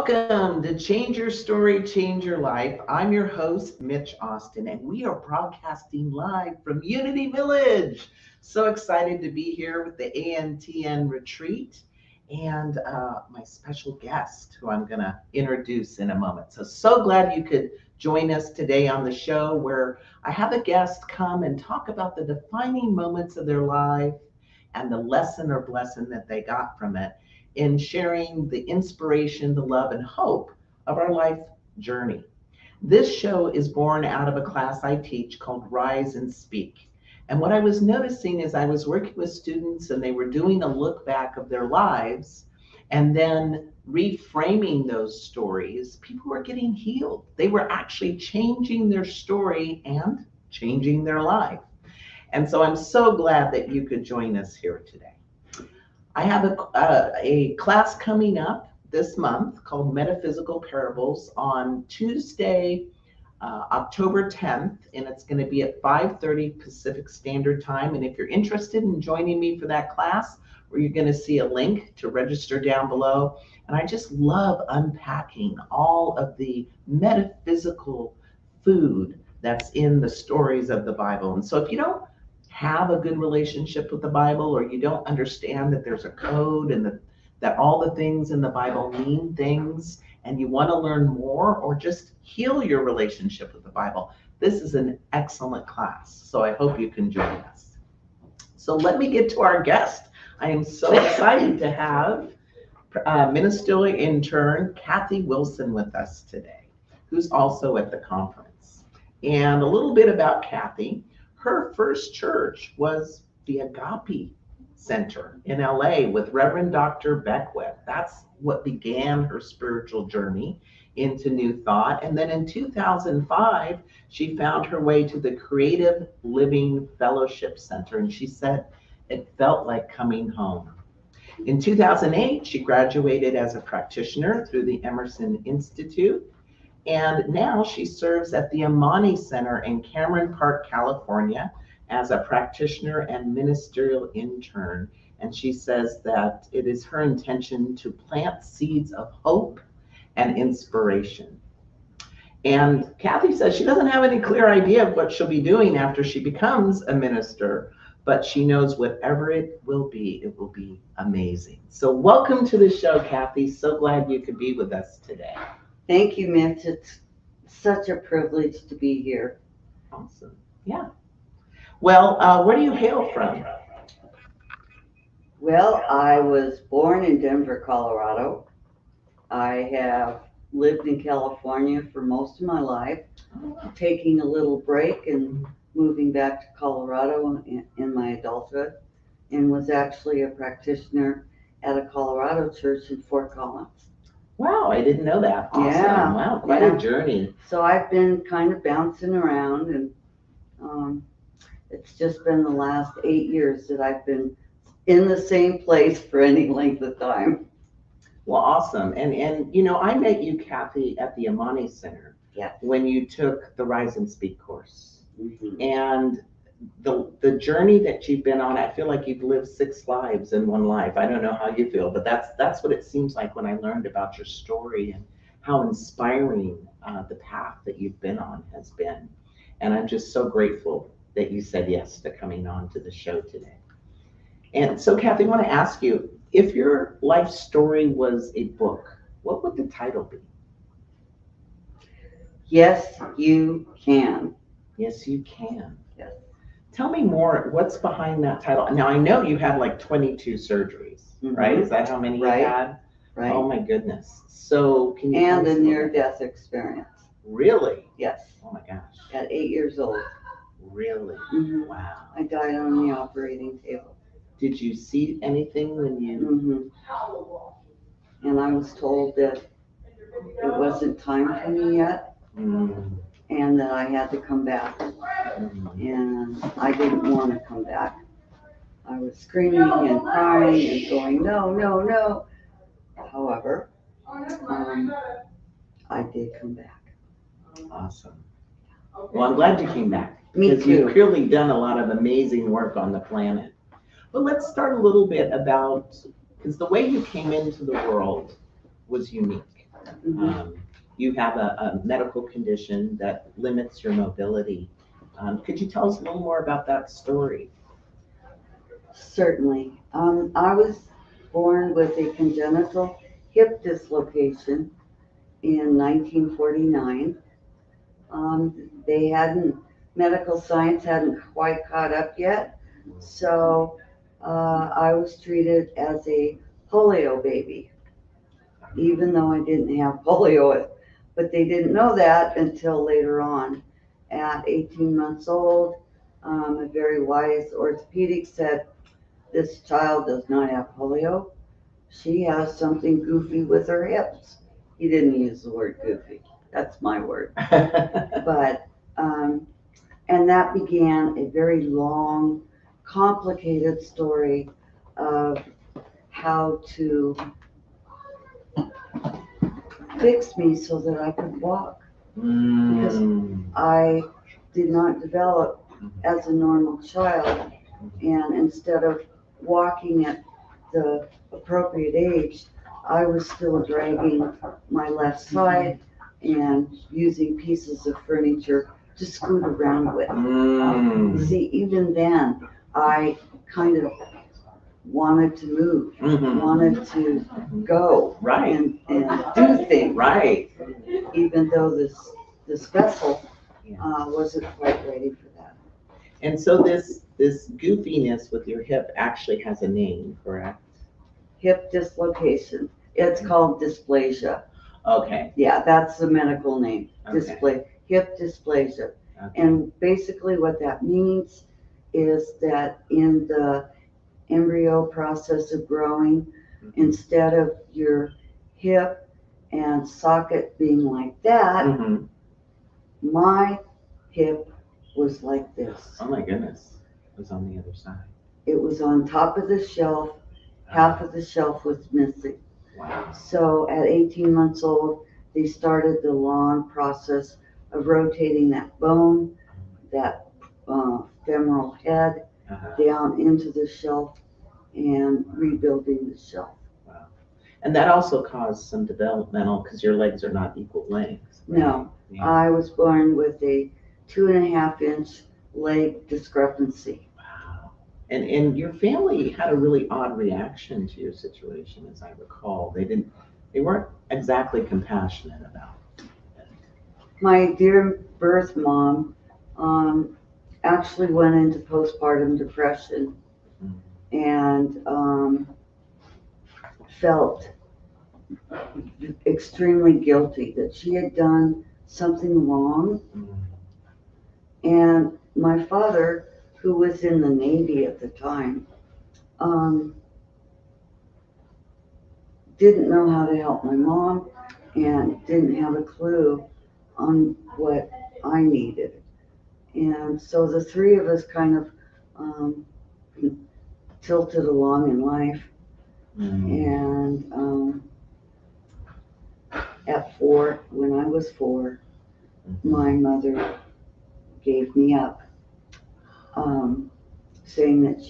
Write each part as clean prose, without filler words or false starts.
Welcome to Change Your Story, Change Your Life. I'm your host, Mitch Austin, and we are broadcasting live from Unity Village. So excited to be here with the ANTN retreat and my special guest, who I'm going to introduce in a moment. So glad you could join us today on the show, where I have a guest come and talk about the defining moments of their life and the lesson or blessing that they got from it, in sharing the inspiration, the love, and hope of our life journey. This show is born out of a class I teach called Rise and Speak. And what I was noticing is I was working with students and they were doing a look back of their lives and then reframing those stories. People were getting healed. They were actually changing their story and changing their life. And so I'm so glad that you could join us here today. I have a class coming up this month called Metaphysical Parables on Tuesday, October 10th, and it's going to be at 5:30 Pacific Standard Time. And if you're interested in joining me for that class, where you're going to see a link to register down below. And I just love unpacking all of the metaphysical food that's in the stories of the Bible. And so if you don't have a good relationship with the Bible, or you don't understand that there's a code and that all the things in the Bible mean things, and you want to learn more or just heal your relationship with the Bible, this is an excellent class. So I hope you can join us. So let me get to our guest. I am so excited to have ministerial intern Kathi Wilson with us today, who's also at the conference. And a little bit about Kathi. Her first church was the Agape Center in LA with Reverend Dr. Beckwith. That's what began her spiritual journey into New Thought. And then in 2005, she found her way to the Creative Living Fellowship Center. And she said it felt like coming home. In 2008, she graduated as a practitioner through the Emerson Institute. And now she serves at the Amani Center in Cameron Park, California, as a practitioner and ministerial intern. And she says that it is her intention to plant seeds of hope and inspiration. And Kathi says she doesn't have any clear idea of what she'll be doing after she becomes a minister, but she knows whatever it will be amazing. So welcome to the show, Kathi. So glad you could be with us today. Thank you, Mitch. It's such a privilege to be here. Awesome. Yeah. Well, where do you hail from? Well, I was born in Denver, Colorado. I have lived in California for most of my life, taking a little break and moving back to Colorado in my adulthood, and was actually a practitioner at a Colorado church in Fort Collins. Wow, I didn't know that. Awesome. Yeah. Wow, quite a journey. So I've been kind of bouncing around, and it's just been the last 8 years that I've been in the same place for any length of time. Well, awesome. And you know, I met you, Kathi, at the Amani Center. Yes. When you took the Rise and Speak course. Mm-hmm. And the journey that you've been on, I feel like you've lived 6 lives in one life. I don't know how you feel, but that's what it seems like when I learned about your story and how inspiring the path that you've been on has been. And I'm just so grateful that you said yes to coming on to the show today. And so, Kathi, I want to ask you, if your life story was a book, what would the title be? Yes, you can. Yes, you can. Yes. Tell me more, what's behind that title? Now, I know you had like 22 surgeries, right? Is that how many you had? Right. Oh my goodness. So can you And a near-death experience. Really? Yes. Oh my gosh. At 8 years old. Really? Mm-hmm. Wow. I died on the operating table. Did you see anything when you? Mm-hmm. And I was told that it wasn't time for me yet. And that I had to come back. And I didn't want to come back. I was screaming and crying and going, no, no, no. However, I did come back. Awesome. Well, I'm glad you came back. Me because too. You've clearly done a lot of amazing work on the planet. But let's start a little bit about, because the way you came into the world was unique. You have a medical condition that limits your mobility. Could you tell us a little more about that story? Certainly. I was born with a congenital hip dislocation in 1949. Medical science hadn't quite caught up yet, so I was treated as a polio baby, even though I didn't have polio. But they didn't know that until later on. At 18 months old, a very wise orthopedic said, "This child does not have polio. She has something goofy with her hips." He didn't use the word goofy. That's my word. But, and that began a very long, complicated story of how to fix me so that I could walk. Because I did not develop as a normal child, and instead of walking at the appropriate age, I was still dragging my left side and using pieces of furniture to scoot around with. See, even then, I kind of wanted to move, wanted to go and do things. Right. Even though this vessel wasn't quite ready for that. And so this goofiness with your hip actually has a name, correct? Hip dislocation. It's called dysplasia. Okay. Yeah, that's the medical name. Okay. Hip dysplasia. Okay. And basically what that means is that in the embryo process of growing, instead of your hip and socket being like that, my hip was like this. Oh my goodness. It was on the other side. It was on top of the shelf. Half of the shelf was missing. Wow. So at 18 months old, they started the long process of rotating that bone, that femoral head, down into the shelf and rebuilding the shelf. Wow. And that also caused some developmental, because your legs are not equal lengths. Right? No, Yeah. I was born with a 2.5-inch leg discrepancy. Wow. And your family had a really odd reaction to your situation, as I recall. They weren't exactly compassionate about it. My dear birth mom actually went into postpartum depression and felt extremely guilty that she had done something wrong. And my father, who was in the Navy at the time, didn't know how to help my mom and didn't have a clue on what I needed. And so the three of us kind of tilted along in life. And at 4, when I was 4, my mother gave me up, saying that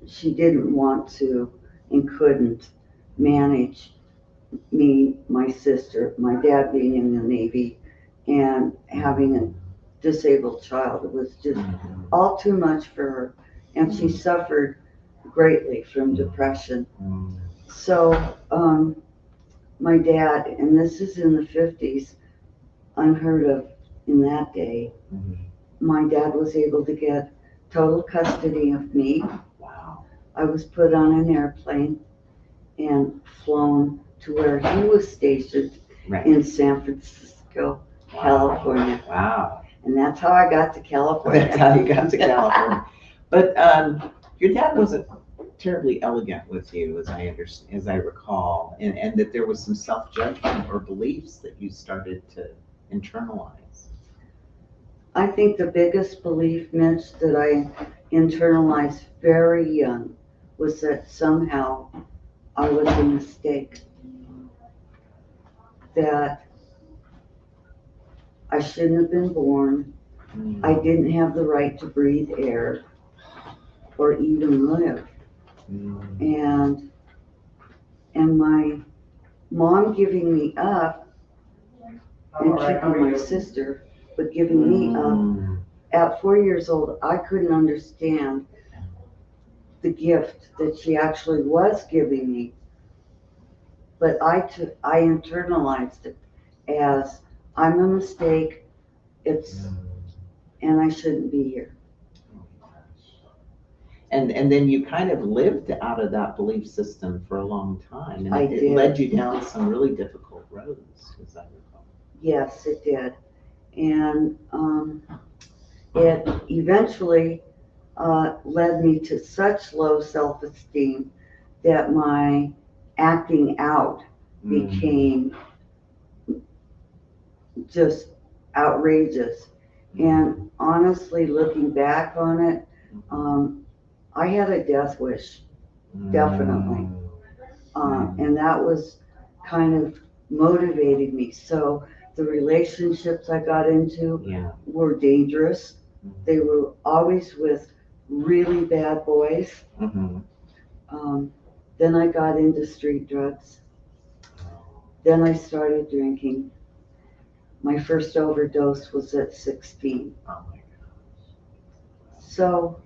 she didn't want to and couldn't manage me, my sister, my dad being in the Navy, and having a disabled child. It was just all too much for her, and she suffered greatly from depression. So my dad, and this is in the 50s, unheard of in that day, my dad was able to get total custody of me. Wow. I was put on an airplane and flown to where he was stationed in San Francisco, California. Wow. And that's how I got to California. That's how you got to California. But your dad wasn't terribly elegant with you, as I recall, and that there was some self-judgment or beliefs that you started to internalize. I think the biggest belief, Mitch, that I internalized very young was that somehow I was a mistake. That I shouldn't have been born. I didn't have the right to breathe air or even live. And my Mom giving me up and keeping my sister, but giving me up. At 4 years old, I couldn't understand the gift that she actually was giving me, but I internalized it as I'm a mistake. And I shouldn't be here. And then you kind of lived out of that belief system for a long time, and I it did. led you down some really difficult roads, as I recall. Yes, it did. And it eventually led me to such low self-esteem that my acting out became just outrageous. And honestly, looking back on it, I had a death wish, definitely. And that was kind of motivated me. So the relationships I got into were dangerous. They were always with really bad boys. Then I got into street drugs. Then I started drinking. My first overdose was at 16. Oh my gosh. So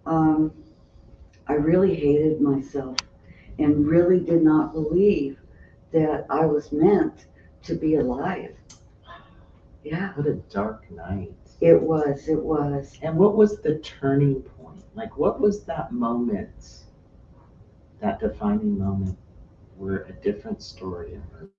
I really hated myself and really did not believe that I was meant to be alive. Yeah. What a dark night. It was. And what was the turning point? Like, what was that moment, that defining moment, where a different story emerged?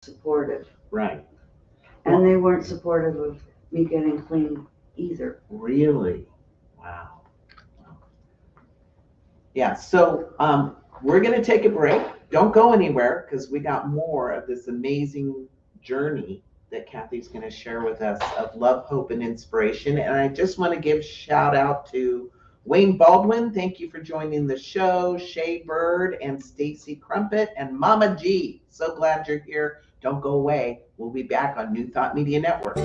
supportive. Right. And they weren't supportive of me getting clean either. Really? Wow. Yeah, so we're going to take a break. Don't go anywhere because we got more of this amazing journey that Kathi's going to share with us of love, hope, and inspiration. And I just want to give shout out to Wayne Baldwin. Thank you for joining the show. Shay Bird and Stacy Crumpet and Mama G. So glad you're here. Don't go away. We'll be back on New Thought Media Network.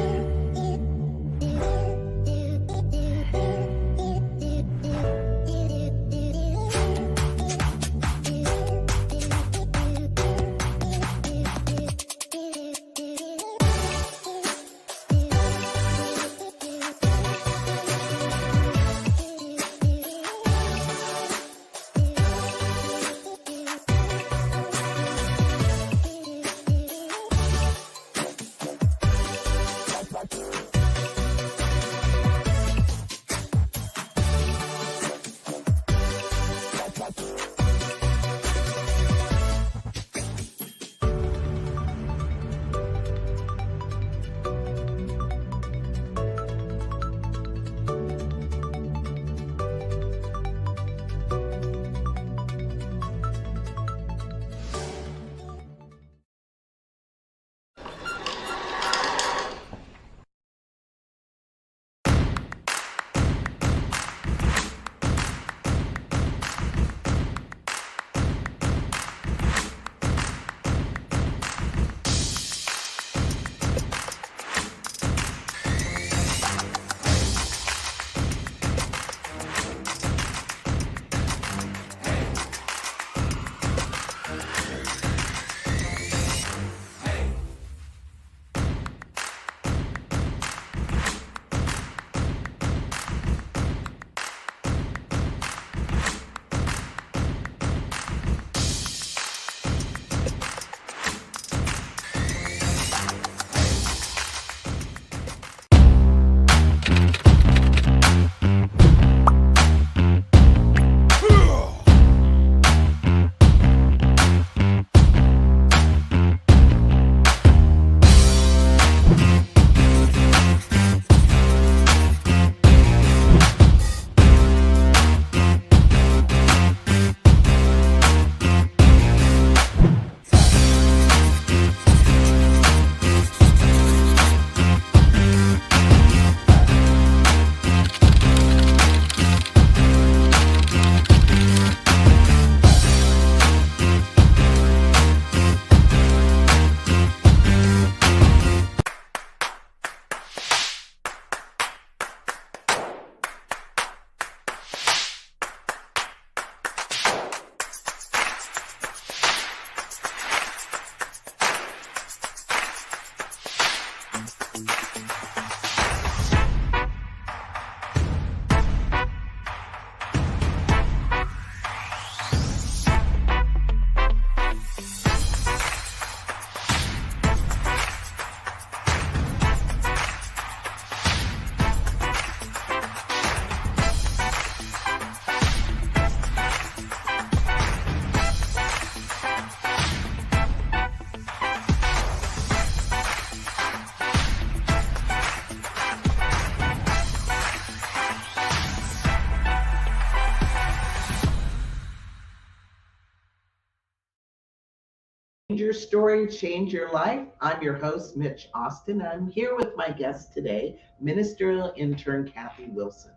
Change your story, change your life. I'm your host, Mitch Austin. I'm here with my guest today, ministerial intern Kathi Wilson.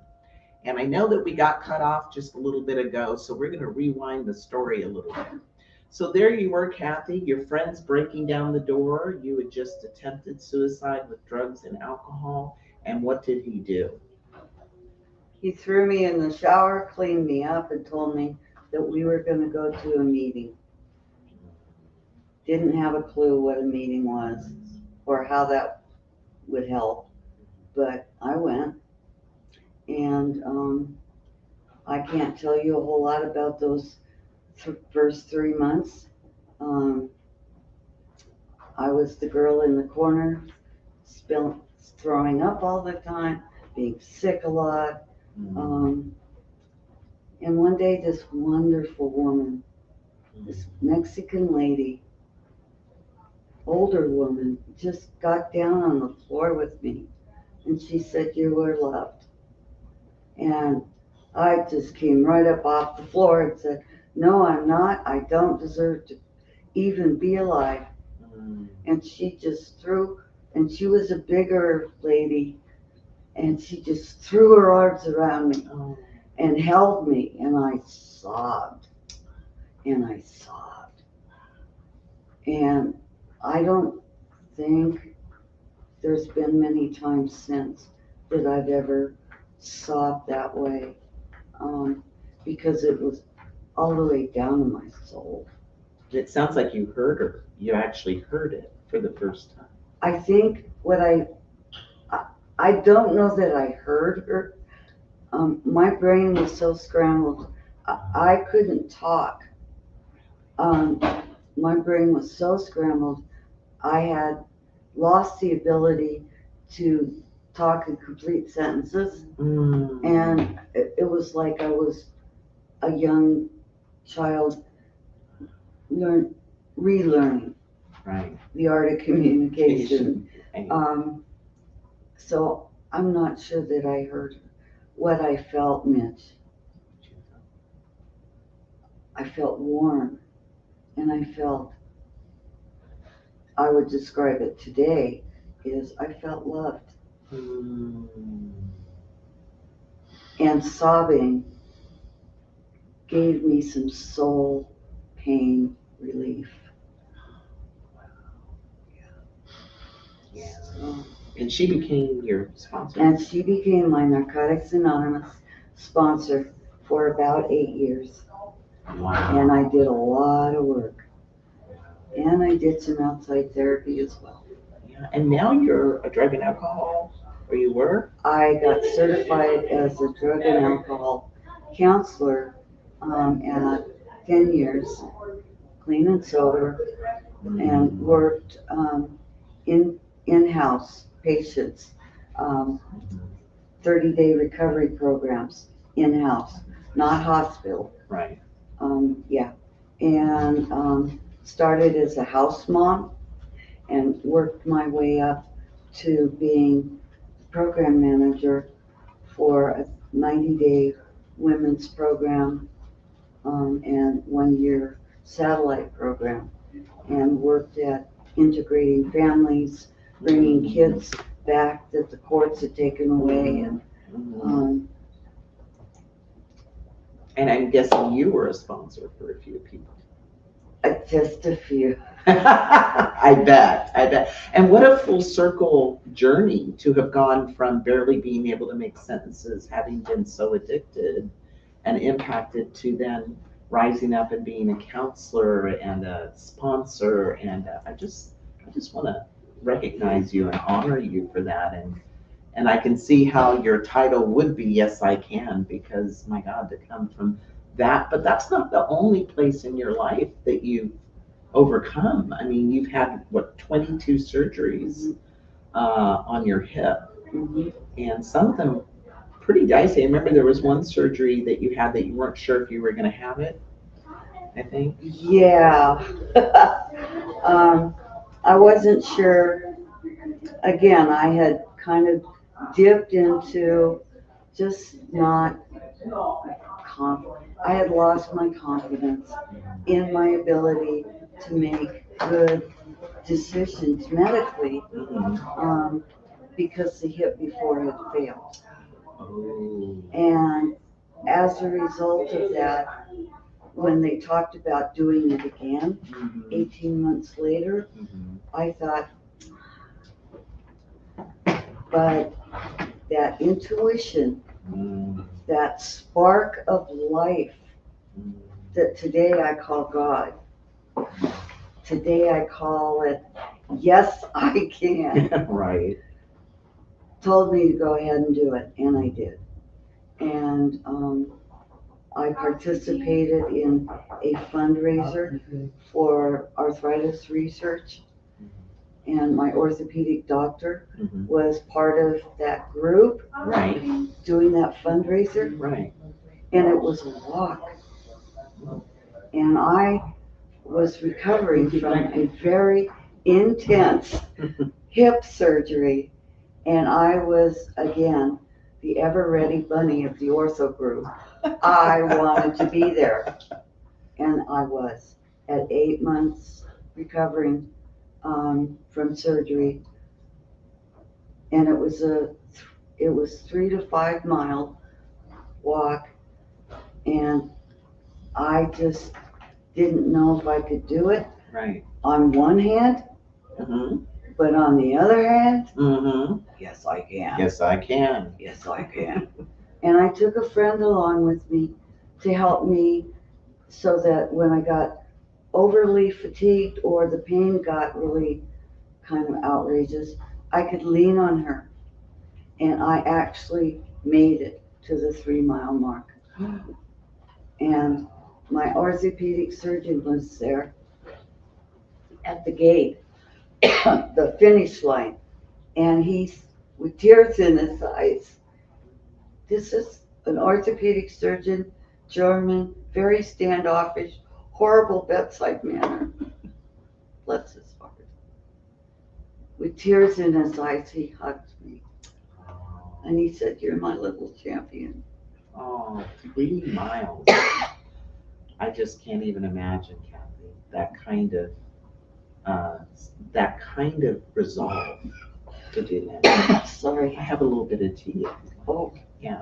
And I know that we got cut off just a little bit ago, so we're going to rewind the story a little bit. So there you were, Kathi, your friend's breaking down the door. You had just attempted suicide with drugs and alcohol. And what did he do? He threw me in the shower, cleaned me up, and told me that we were going to go to a meeting. Didn't have a clue what a meeting was or how that would help, but I went, and I can't tell you a whole lot about those first 3 months. I was the girl in the corner, throwing up all the time, being sick a lot. And one day, this wonderful woman, this Mexican lady, older woman just got down on the floor with me and she said, "You were loved." And I just came right up off the floor and said, "No, I'm not. I don't deserve to even be alive." And she just threw, and she was a bigger lady, and she just threw her arms around me and held me, and I sobbed, and I sobbed. And I don't think there's been many times since that I've ever sobbed that way, because it was all the way down in my soul. It sounds like you heard her. You actually heard it for the first time. I think I don't know that I heard her. My brain was so scrambled. I couldn't talk. My brain was so scrambled. I had lost the ability to talk in complete sentences. And it was like I was a young child relearning the art of communication. So I'm not sure that I heard what I felt, Mitch. I felt warm, and I would describe it today is I felt loved. And sobbing gave me some soul pain relief. Yeah. And she became your sponsor. And she became my Narcotics Anonymous sponsor for about 8 years. Wow. And I did a lot of work. And I did some outside therapy as well. Yeah. And now you're a drug and alcohol, or you were? I got certified as a drug and alcohol counselor at 10 years, clean and sober, and worked in-house patients, 30-day recovery programs in-house, not hospital. Right. Yeah. And started as a house mom and worked my way up to being program manager for a 90-day women's program and 1-year satellite program, and worked at integrating families, bringing kids back that the courts had taken away. And I'm guessing you were a sponsor for a few people. Just a few. I bet. And what a full circle journey to have gone from barely being able to make sentences, having been so addicted and impacted, to then rising up and being a counselor and a sponsor. And I just want to recognize you and honor you for that. And I can see how your title would be Yes, I Can, because my God, to come from that, but that's not the only place in your life that you've overcome. I mean, you've had, 22 surgeries on your hip, and some of them pretty dicey. I remember there was one surgery that you had that you weren't sure if you were going to have it, I think. Yeah. I wasn't sure. Again, I had kind of dipped into just not confident. I had lost my confidence in my ability to make good decisions medically, because the hip before had failed. And as a result of that, when they talked about doing it again, 18 months later, I thought, but that intuition, that spark of life that today I call God, today I call it Yes, I Can. Right. Told me to go ahead and do it, and I did. And I participated in a fundraiser for arthritis research, and my orthopedic doctor was part of that group, doing that fundraiser. Right. And it was a walk. And I was recovering from a very intense hip surgery, and I was, again, the ever-ready bunny of the ortho group. I wanted to be there, and I was. At 8 months recovering from surgery, and it was 3 to 5 mile walk, and I just didn't know if I could do it. Right. On one hand, but on the other hand, yes, I can. Yes, I can. Yes, I can. And I took a friend along with me to help me so that when I got overly fatigued or the pain got really kind of outrageous, I could lean on her. And I actually made it to the 3 mile mark. And my orthopedic surgeon was there at the gate, the finish line, and he's with tears in his eyes. This is an orthopedic surgeon, German, very standoffish, horrible bedside manner. Bless his heart. With tears in his eyes, he hugged me. And he said, "You're my little champion." Oh, 3 miles. I just can't even imagine, Kathi, that kind of resolve to do that. Sorry. I have a little bit of tea. Oh. Yeah.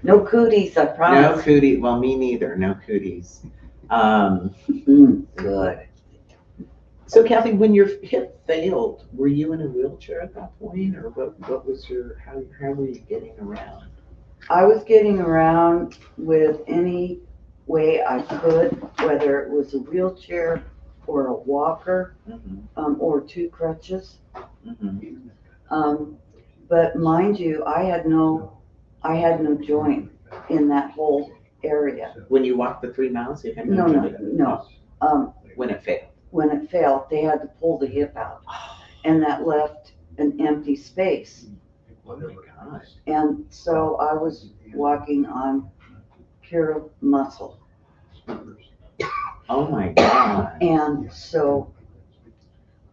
No cooties, I promise. No cooties. Well, me neither. No cooties. Good. So, Kathi, when your hip failed, were you in a wheelchair at that point, or what was your how were you getting around? I was getting around with any way I could, whether it was a wheelchair or a walker, or 2 crutches. But mind you, I had no joint in that whole area. When you walked the 3 miles, you had No. When it failed. When it failed, they had to pull the hip out, and that left an empty space. Oh my gosh. And so I was walking on pure muscle. Oh my God. And so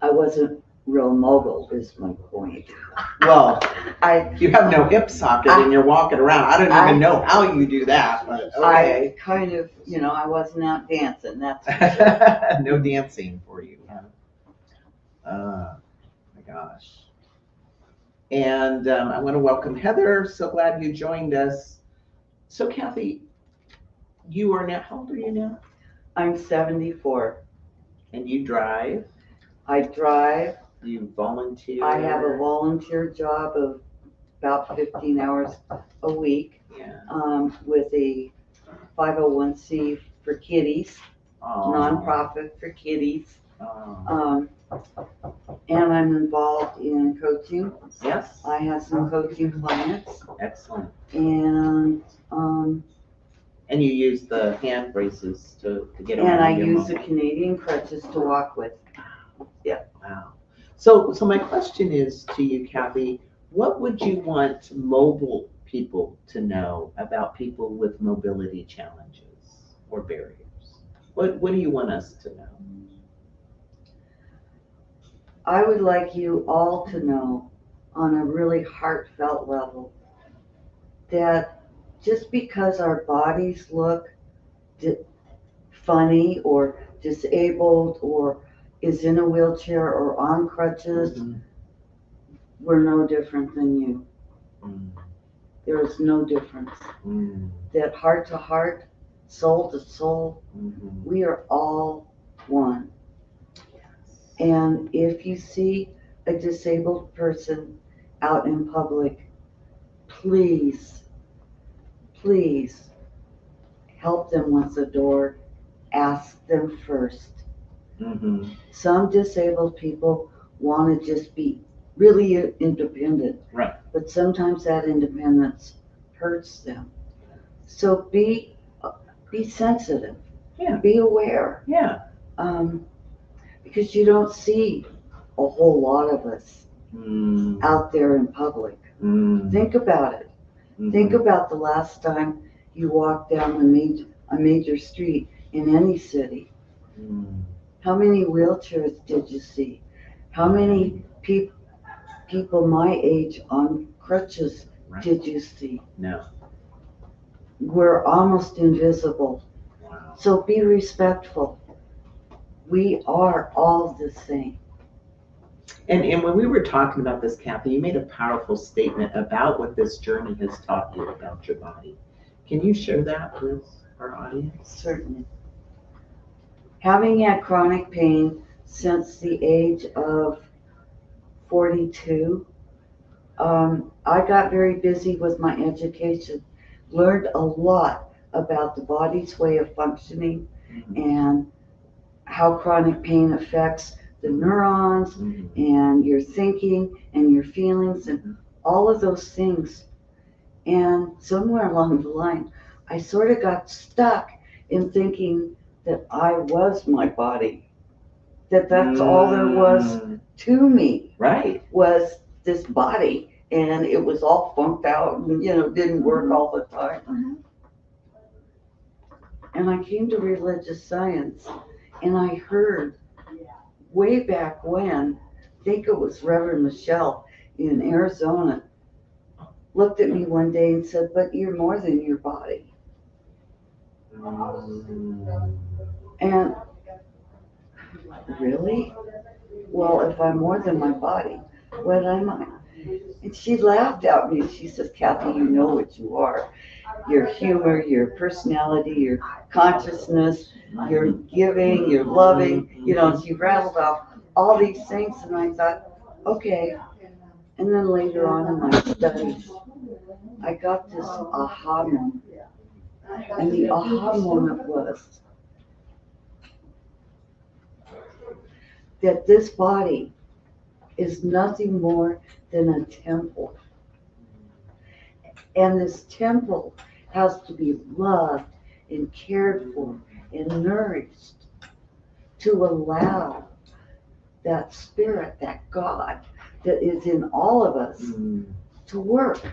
I wasn't real mobile, is my point. Well, I you have no hip socket and you're walking around. I don't even know how you do that, but okay. I kind of, I wasn't out dancing, that's for sure. No dancing for you, huh? Oh my gosh. And I want to welcome Heather. So glad you joined us. So, Kathi, you are now, how old are you now? I'm 74. And you drive? I drive. You volunteer? I have a volunteer job of about 15 hours a week, with a 501c for kiddies, nonprofit for kiddies. And I'm involved in coaching. Yes. I have some coaching clients. Excellent. And you use the hand braces to get around. And I use the Canadian crutches to walk with. Yeah. Wow. So my question is to you, Kathi, what would you want mobile people to know about people with mobility challenges or barriers? What do you want us to know? I would like you all to know on a really heartfelt level that just because our bodies look funny or disabled or is in a wheelchair or on crutches, we're no different than you. There is no difference. That heart to heart, soul to soul, we are all one. And if you see a disabled person out in public, please help them with the door. Ask them first. Some disabled people want to just be really independent. Right. But sometimes that independence hurts them. So be sensitive. Yeah. Be aware. Yeah. Because you don't see a whole lot of us out there in public. Think about it. Think about the last time you walked down a major street in any city. How many wheelchairs did you see? How many people my age on crutches did you see? No. We're almost invisible. Wow. So be respectful. We are all the same. And when we were talking about this, Kathi, you made a powerful statement about what this journey has taught you about your body. Can you share that with our audience? Certainly. Having had chronic pain since the age of 42, I got very busy with my education, learned a lot about the body's way of functioning and how chronic pain affects the neurons and your thinking and your feelings and all of those things. And somewhere along the line, I sort of got stuck in thinking that I was my body, that that's all there was to me. Right. Was this body, and it was all funked out and, didn't work all the time. And I came to religious science, and I heard way back when, I think it was Reverend Michelle in Arizona, looked at me one day and said, "But you're more than your body." And really? Well, if I'm more than my body, what am I? And she laughed at me. She says, "Kathi, you know what you are. Your humor, your personality, your consciousness, your giving, your loving." She rattled off all these things, and I thought, okay. And then later on in my studies, I got this aha moment. And the aha moment was that this body is nothing more than a temple. And this temple has to be loved and cared for and nourished to allow that spirit, that God that is in all of us to work.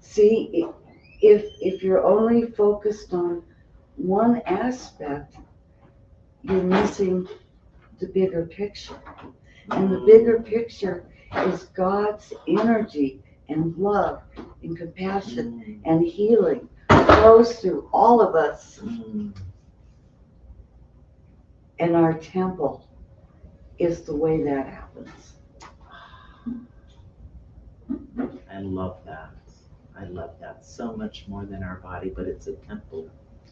See, if you're only focused on one aspect, you're missing the bigger picture. And the bigger picture is God's energy and love and compassion and healing flows through all of us. And our temple is the way that happens. I love that. I love that. So much more than our body, but it's a temple.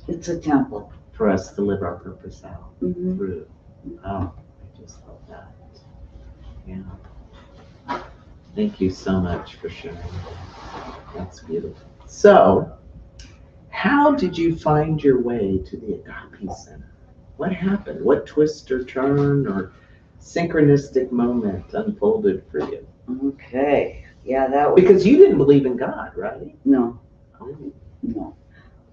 It's a temple. For us to live our purpose out through. Oh, I just love that. Yeah. Thank you so much for sharing. That's beautiful. So, how did you find your way to the Agape Center? What happened? What twist or turn or synchronistic moment unfolded for you? Okay. Yeah, that was... Because you didn't believe in God, right? No. Oh. No.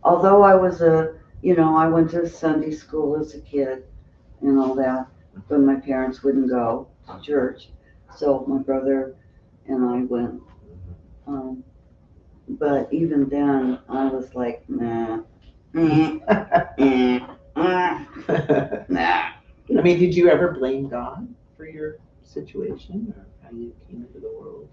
Although I was I went to Sunday school as a kid and all that, but my parents wouldn't go to church. So my brother and I went. But even then, I was like, nah. Nah. I mean, did you ever blame God for your situation or how you came into the world?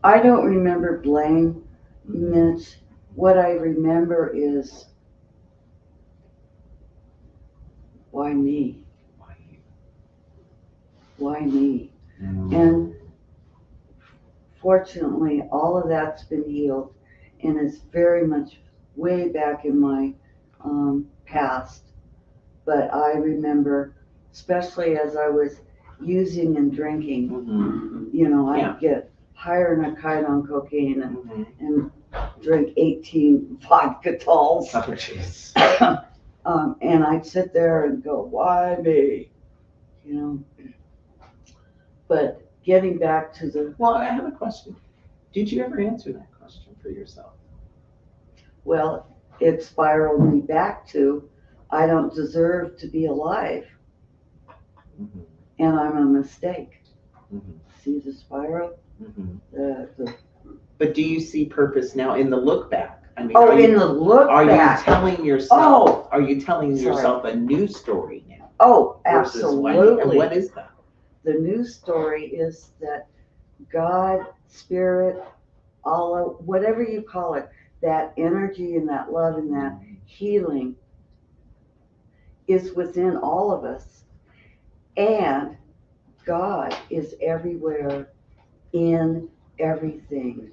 I don't remember blame, Mitch. What I remember is, why me? Why me? And fortunately, all of that's been healed and is very much way back in my past. But I remember, especially as I was using and drinking, I'd get higher than a kite on cocaine and drink 18 vodka talls. Oh, jeez. And I'd sit there and go, why me? But getting back to the... Well, I have a question. Did you ever answer that question for yourself? Well, it spiraled me back to, I don't deserve to be alive. And I'm a mistake. See the spiral? But do you see purpose now in the look back? I mean, in the look back. Are you telling yourself? Are you telling yourself a new story now? Oh, versus Wendy? And absolutely. what is that? The new story is that God, Spirit, Allah, whatever you call it, that energy and that love and that healing is within all of us. And God is everywhere in everything.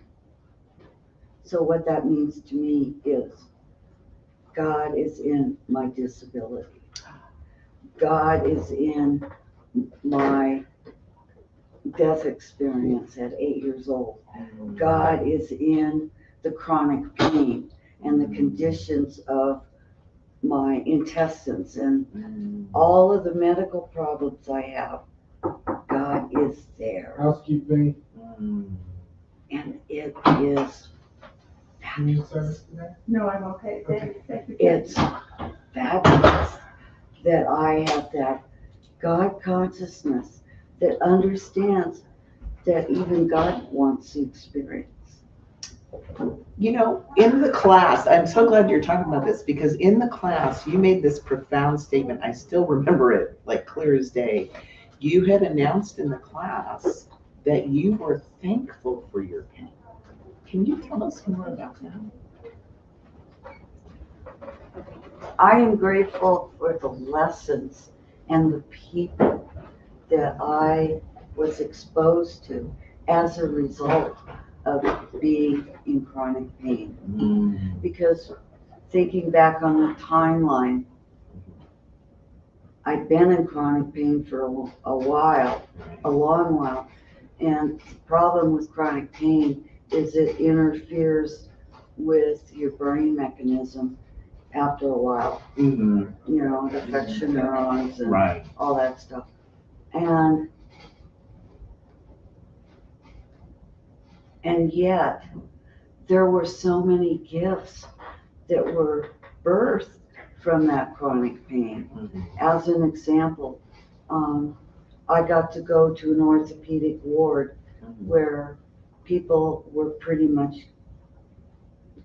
So what that means to me is God is in my disability. God is in my death experience at 8 years old. God is in the chronic pain and the conditions of my intestines and all of the medical problems I have. God is there. Housekeeping. And it is fabulous. No, I'm okay. Thank you. It's fabulous that I have that God consciousness that understands that even God wants to experience. You know, in the class, I'm so glad you're talking about this, because in the class, you made this profound statement. I still remember it like clear as day. You had announced in the class that you were thankful for your pain. Can you tell us more about that? I am grateful for the lessons and the people that I was exposed to as a result of being in chronic pain. Because thinking back on the timeline, I'd been in chronic pain for a while, a long while. And the problem with chronic pain is it interferes with your brain mechanism after a while. You know, it affects your neurons and all that stuff. And yet, there were so many gifts that were birthed from that chronic pain. As an example, I got to go to an orthopedic ward where people were pretty much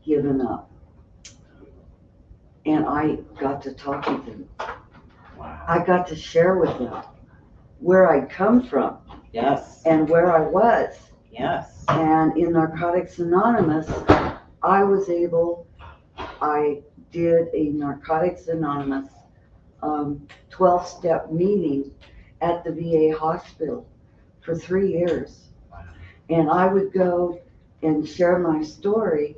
given up. And I got to talk with them. I got to share with them where I'd come from. Yes. And where I was. Yes. And in Narcotics Anonymous, I did a Narcotics Anonymous 12-step meeting at the VA hospital for 3 years. And I would go and share my story,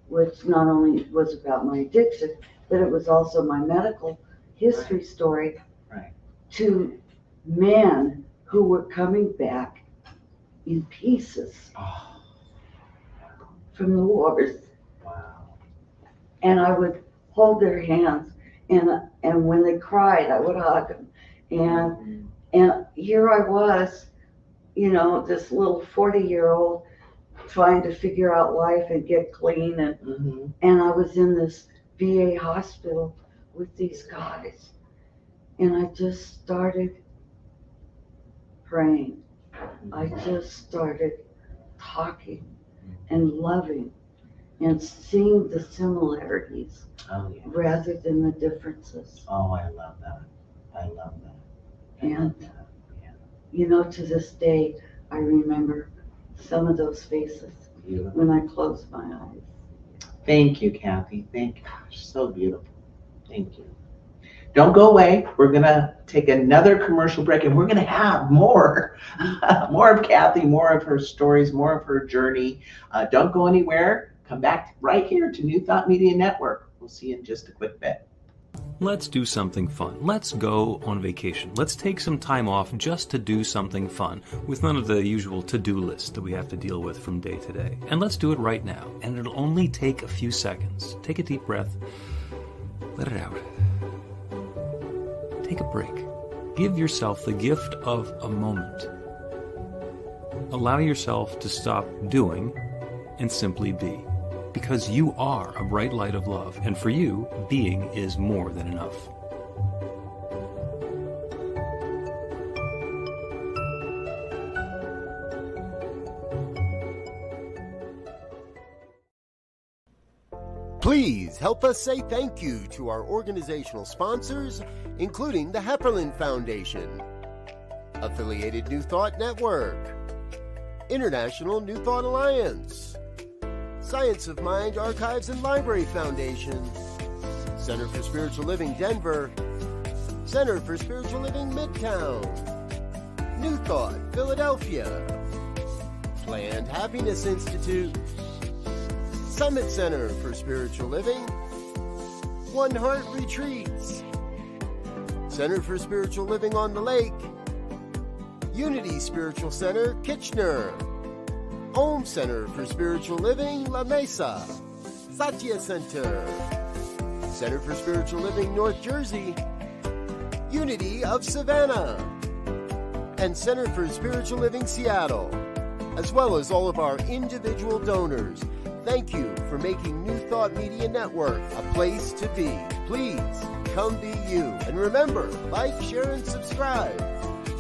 which not only was about my addiction, but it was also my medical history story to men who were coming back in pieces from the wars. And I would hold their hands, and when they cried, I would hug them. And here I was, you know, this little 40-year-old trying to figure out life and get clean, and I was in this VA hospital with these guys, and I just started praying. I just started talking and loving and seeing the similarities rather than the differences. Oh, I love that. I love that. And, you know, to this day, I remember some of those faces when I close my eyes. Thank you, Kathi. Thank you. Gosh, so beautiful. Thank you. Don't go away. We're going to take another commercial break, and we're going to have more of Kathi, more of her stories, more of her journey. Don't go anywhere. Come back right here to New Thought Media Network. We'll see you in just a quick bit. Let's do something fun. Let's go on vacation. Let's take some time off just to do something fun with none of the usual to-do list that we have to deal with from day to day. And let's do it right now. And it'll only take a few seconds. Take a deep breath. Let it out. Take a break. Give yourself the gift of a moment. Allow yourself to stop doing and simply be. Because you are a bright light of love, and for you, being is more than enough. Please help us say thank you to our organizational sponsors, including the Hepperlin Foundation, Affiliated New Thought Network, International New Thought Alliance, Science of Mind Archives and Library Foundation, Center for Spiritual Living Denver, Center for Spiritual Living Midtown, New Thought Philadelphia, Planned Happiness Institute, Summit Center for Spiritual Living, One Heart Retreats, Center for Spiritual Living on the Lake, Unity Spiritual Center, Kitchener, Home Center for Spiritual Living, La Mesa, Satya Center, Center for Spiritual Living, North Jersey, Unity of Savannah, and Center for Spiritual Living, Seattle, as well as all of our individual donors. Thank you for making New Thought Media Network a place to be. Please come be you. And remember, like, share, and subscribe.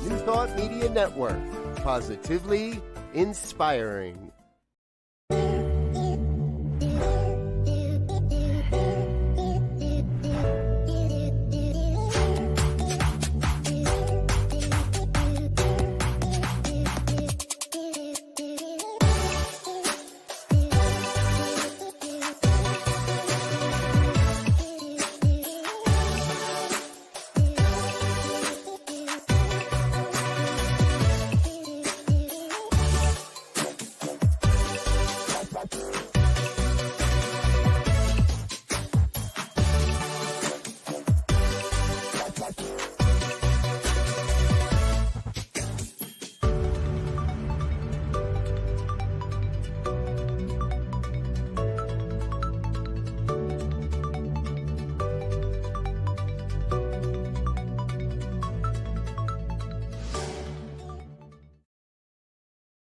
New Thought Media Network, positively inspiring.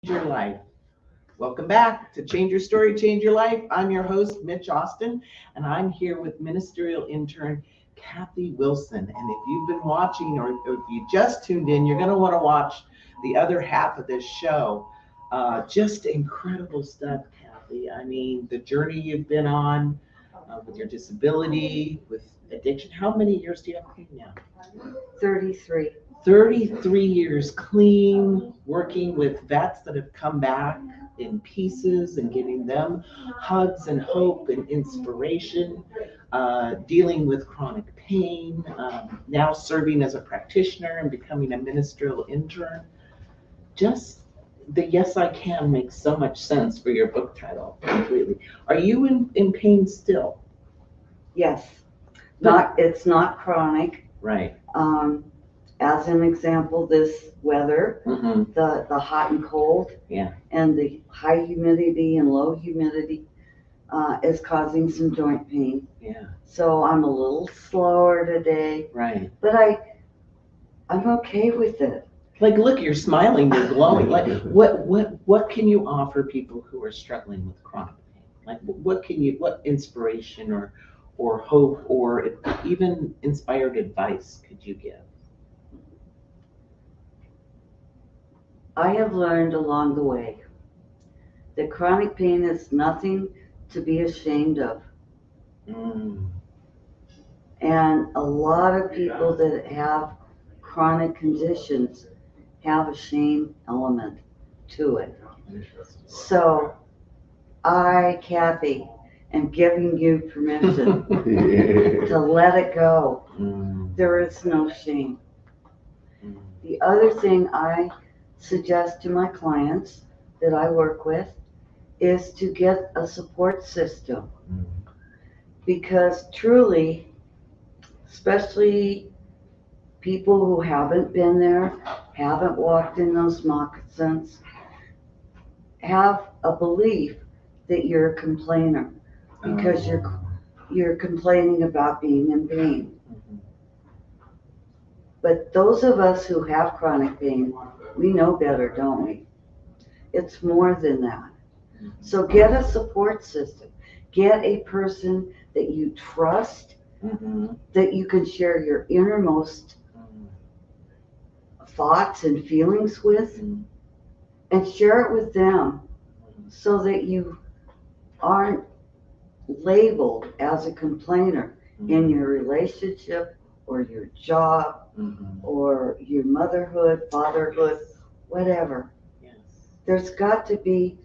Your life. Welcome back to Change Your Story, Change Your Life. I'm your host, Mitch Austin, and I'm here with ministerial intern Kathi Wilson. And if you've been watching or if you just tuned in, you're going to want to watch the other half of this show. Just incredible stuff, Kathi. I mean, the journey you've been on with your disability, with addiction. How many years do you have clean now? 33. 33 years clean, working with vets that have come back in pieces and giving them hugs and hope and inspiration, dealing with chronic pain, now serving as a practitioner and becoming a ministerial intern. Just the Yes I Can makes so much sense for your book title completely. Are you in pain still? Yes. It's not chronic. Right. As an example, this weather, Mm-hmm. the hot and cold, Yeah. and the high humidity and low humidity is causing some joint pain. Yeah. So I'm a little slower today, Right. but I'm okay with it. Like, look, you're smiling, you're glowing. Like, what can you offer people who are struggling with chronic pain? Like, what inspiration or hope or even inspired advice could you give? I have learned along the way that chronic pain is nothing to be ashamed of. Mm. And a lot of people that have chronic conditions have a shame element to it. So I, Kathi, am giving you permission to let it go. Mm. There is no shame. Mm. The other thing I suggest to my clients that I work with is to get a support system. Mm. Because truly, especially people who haven't been there, haven't walked in those moccasins, have a belief that you're a complainer because you're complaining about being in pain. Mhm. But those of us who have chronic pain, we know better, don't we? It's more than that. So get a support system. Get a person that you trust, Mhm. that you can share your innermost thoughts and feelings with, Mhm. and share it with them so that you aren't labeled as a complainer in your relationship or your job or your motherhood, fatherhood, whatever. Yes. There's got to be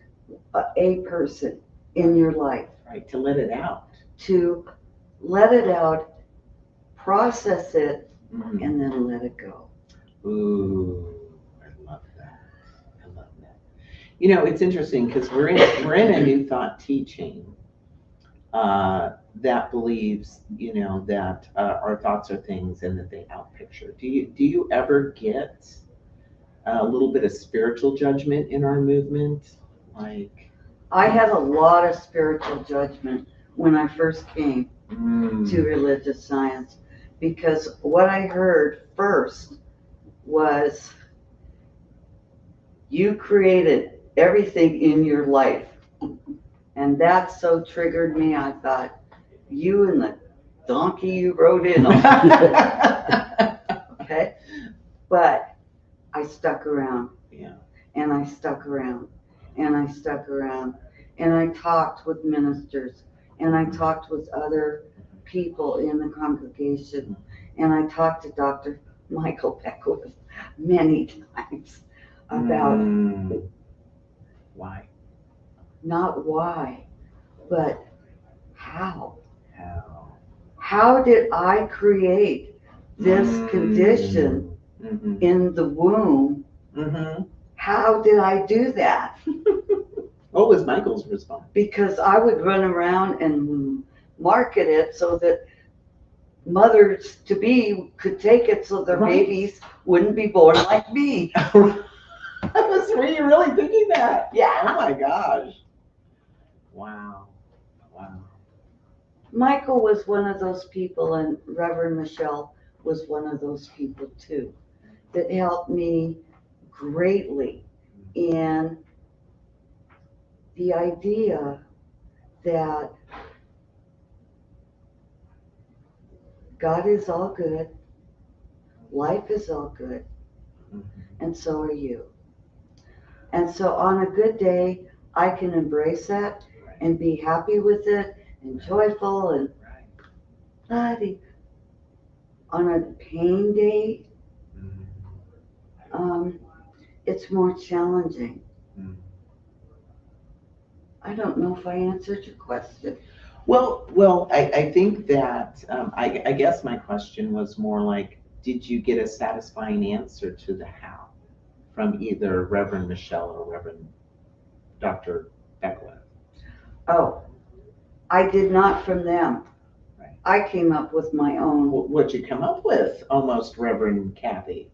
a person in your life. Right, to let it out. To let it out, process it, and then let it go. Ooh, I love that. I love that. You know, it's interesting because we're in a New Thought teaching that believes, you know, that our thoughts are things and that they outpicture. Do you ever get a little bit of spiritual judgment in our movement? Like, I had a lot of spiritual judgment when I first came to religious science, because what I heard first was, you created everything in your life. And that so triggered me. I thought, you and the donkey you rode in on. Okay? But I stuck around. Yeah. And I stuck around. And I stuck around. And I talked with ministers. And I talked with other people in the congregation. And I talked to Dr. Michael Beckwith many times about why? Not why, but how. How did I create this condition in the womb? How did I do that? What was Michael's response? Because I would run around and market it so that mothers to be could take it so their babies wouldn't be born like me. Were you really thinking that? Yeah. Oh my gosh. Wow. Wow. Michael was one of those people, and Reverend Michelle was one of those people too, that helped me greatly in the idea that God is all good, life is all good, and so are you. And so on a good day, I can embrace that and be happy with it and joyful and bloody. On a pain day, it's more challenging. I don't know if I answered your question. Well, I think that I guess my question was more like, did you get a satisfying answer to the how from either Reverend Michelle or Reverend Dr. Beckwith? Oh, I did not from them. Right. I came up with my own. What'd you come up with, almost Reverend Kathi?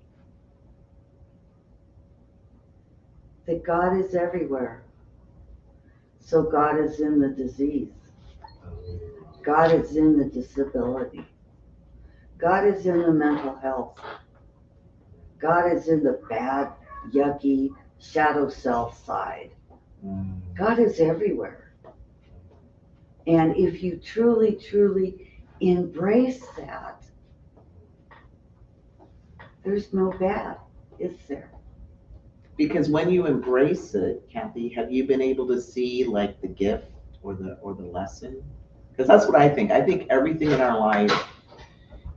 That God is everywhere. So God is in the disease. God is in the disability. God is in the mental health. God is in the bad, yucky, shadow self side. God is everywhere. And if you truly, truly embrace that, there's no bad, is there? Because when you embrace it, Kathi, have you been able to see like the gift or the lesson? Because that's what I think. I think everything in our life,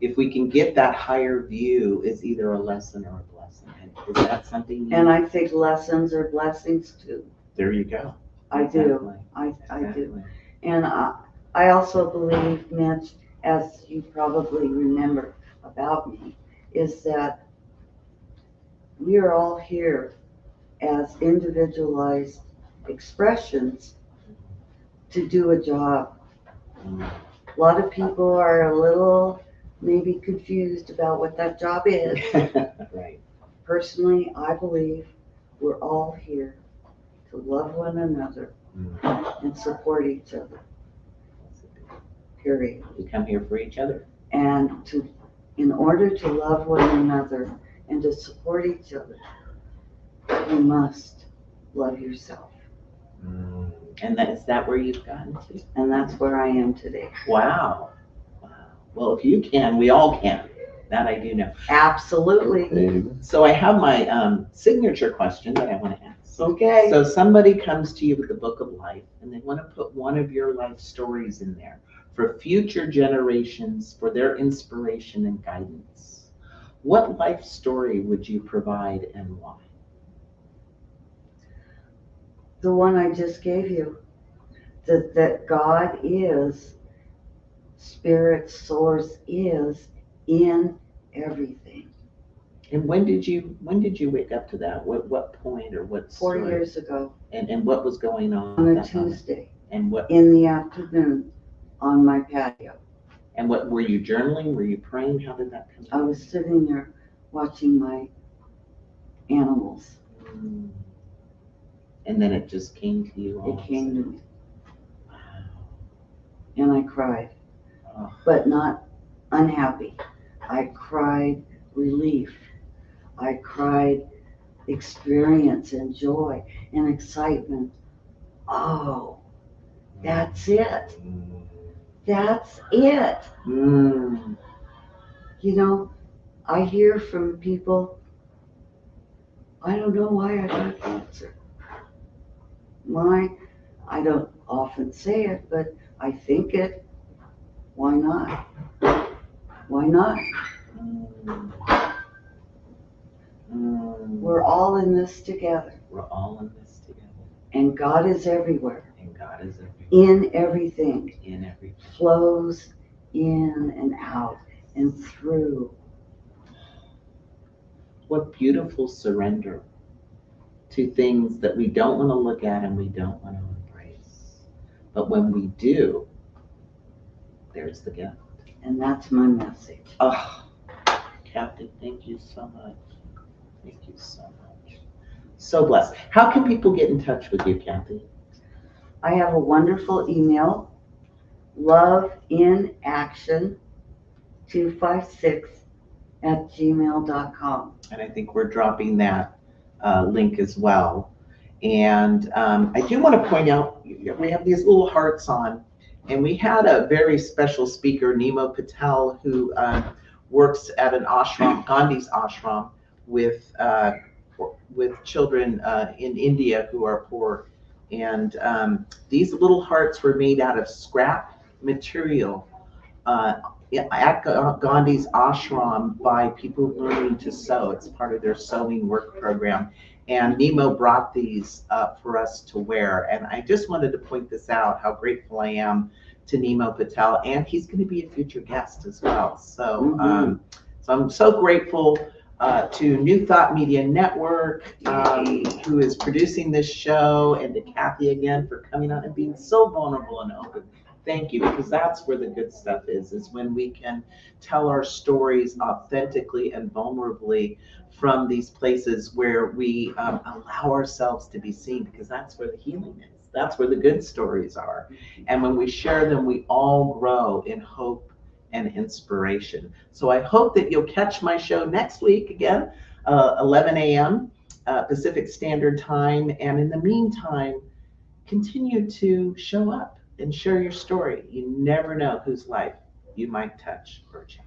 if we can get that higher view, is either a lesson or a blessing. Is that something? And I think lessons are blessings too. There you go. I do. I do. And I also believe, Mitch, as you probably remember about me, is that we are all here as individualized expressions to do a job. A lot of people are a little maybe confused about what that job is. Right. Personally, I believe we're all here to love one another and support each other. Period. We come here for each other. And in order to love one another and to support each other, you must love yourself. And is that where you've gotten to? And that's where I am today. Wow. Well, if you can, we all can. That I do know. Absolutely. So I have my signature question that I want to ask. Okay. So somebody comes to you with the book of life and they want to put one of your life stories in there for future generations for their inspiration and guidance. What life story would you provide and why? The one I just gave you. That God is, Spirit Source is in everything. And when did you wake up to that? What point or what 4 story? years ago. And what was going on On a that moment? Tuesday. And what In the afternoon on my patio. and what were you journaling? Were you praying? How did that come? I was sitting there watching my animals. Mm. And then it just came to you. It came to me. Wow. And I cried. Oh. But not unhappy. I cried relief. I cried experience and joy and excitement. Oh, that's it. That's it. Mm. You know, I hear from people, I don't know why I got cancer. Why? I don't often say it, but I think it. Why not? Why not? Mm. Mm. We're all in this together. We're all in this together. And God is everywhere. And God is everywhere. In everything. In everything. Flows in and out and through. What beautiful surrender to things that we don't want to look at and we don't want to embrace. But when we do, there's the gift. And that's my message. Oh, Kathi, thank you so much. Thank you so much. So blessed. How can people get in touch with you, Kathi? I have a wonderful email, loveinaction256@gmail.com. And I think we're dropping that link as well. And I do want to point out, we have these little hearts on, and we had a very special speaker, Nemo Patel, who works at an ashram, Gandhi's ashram, with children in India who are poor. And these little hearts were made out of scrap material at Gandhi's ashram by people learning to sew. It's part of their sewing work program. And Nemo brought these for us to wear. And I just wanted to point this out, how grateful I am to Nemo Patel. And he's going to be a future guest as well. So, so I'm so grateful to New Thought Media Network, who is producing this show, and to Kathi again for coming on and being so vulnerable and open. Thank you, because that's where the good stuff is when we can tell our stories authentically and vulnerably from these places where we allow ourselves to be seen, because that's where the healing is. That's where the good stories are. And when we share them, we all grow in hope and inspiration. So I hope that you'll catch my show next week again, 11 a.m. Pacific Standard Time. And in the meantime, continue to show up and share your story. You never know whose life you might touch or change.